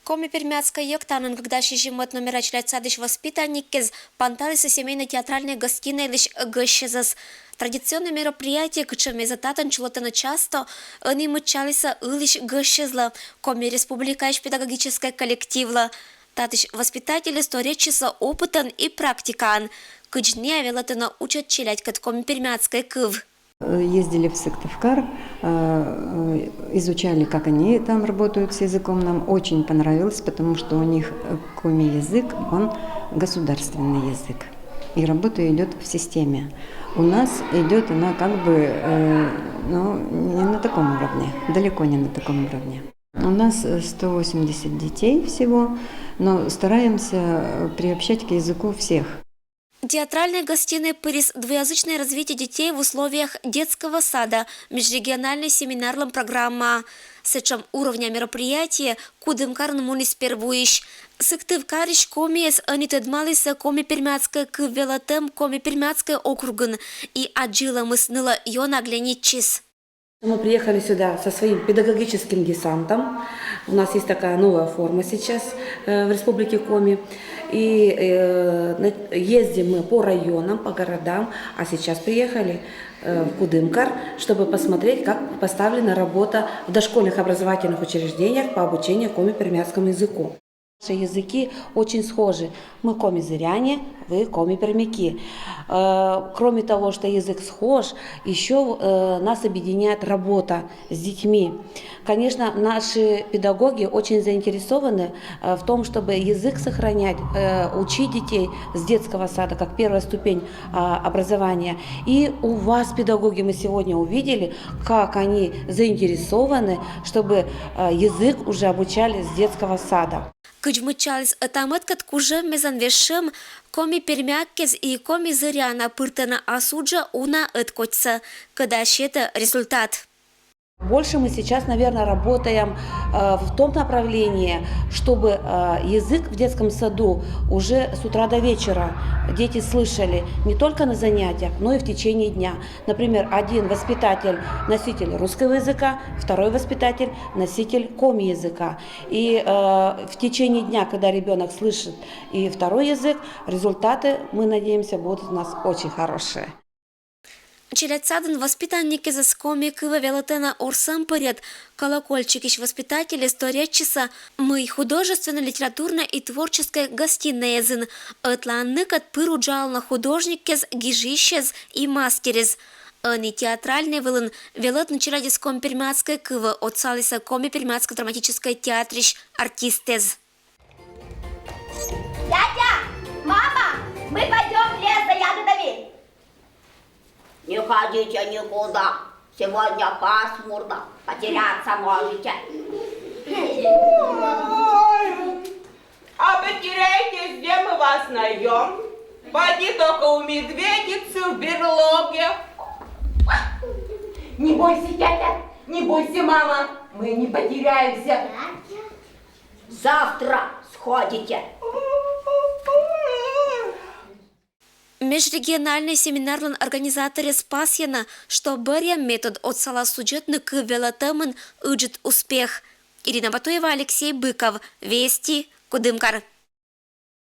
Коми пермяцкая йоктанан, когда шижимот номера чляцадыш воспитанникез, панталисы семейно-театральной гостиной лишь гощезас. Традиционное мероприятие, кучами зататан чулотано часто, они мычалися лишь гощезла, коми республикаиш педагогическое коллективла. Татыш воспитатели сторечиса опытан и практикан. Кычне велатына учат челять кат коми пермяцкой кыв. Ездили в Сыктывкар, изучали, как они там работают с языком. Нам очень понравилось, потому что у них коми-язык, он государственный язык. И работа идет в системе. У нас идет она как бы не на таком уровне, далеко не на таком уровне. У нас 180 детей всего, но стараемся приобщать к языку всех. Театральной гостиной «Пырис» двуязычное развитие детей в условиях детского сада, межрегиональной семинарлом программа. С чем уровня мероприятия Кудымкарн мунис первуиш. Сыктывкариш комиес анитедмалиса коми пермяцкая квелатем коми пермяцкая округан и аджила мысныла йона гляничис. Мы приехали сюда со своим педагогическим десантом. У нас есть такая новая форма сейчас в Республике Коми. И ездим мы по районам, по городам. А сейчас приехали в Кудымкар, чтобы посмотреть, как поставлена работа в дошкольных образовательных учреждениях по обучению коми-пермяцкому языку. Наши языки очень схожи. Мы коми-зыряне, вы коми-пермяки. Кроме того, что язык схож, еще нас объединяет работа с детьми. Конечно, наши педагоги очень заинтересованы в том, чтобы язык сохранять, учить детей с детского сада, как первая ступень образования. И у вас, педагоги, мы сегодня увидели, как они заинтересованы, чтобы язык уже обучали с детского сада. Кыч мычалис атамат кат кужа мезанвешем коми пермяккез и коми зыряна пыртана асуджа уна эткотса, когда щета результат. Больше мы сейчас, наверное, работаем в том направлении, чтобы язык в детском саду уже с утра до вечера дети слышали не только на занятиях, но и в течение дня. Например, один воспитатель – носитель русского языка, второй воспитатель – носитель коми-языка. И в течение дня, когда ребенок слышит и второй язык, результаты, мы надеемся, будут у нас очень хорошие. Челяцадын воспитанники за скоми кыва велатена орсам поряд, колокольчикиш воспитатели сторечиса, мы художественно-литературная и творческая гостиная язын, атланнык от пыруджална художникез, гижищез и мастерез. Они театральный вылын велат начали с коми пермяцкой кыва от салиса коми пермяцкой драматической театрищ артистез. Дядя! Мама! Мы пойдем в лес за ягодами! Не ходите никуда. Сегодня пасмурно. Потеряться можете. А потеряйтесь, где мы вас найдем? Поди только у медведицы в берлоге. Не бойся, дядя! Не бойся, мама! Мы не потеряемся! Завтра сходите. Межрегиональный семинарлын организаторы спасьяна, что барья метод от сала сюжетны к велотемын ыджит успех. Ирина Батуева, Алексей Быков. Вести, Кудымкар.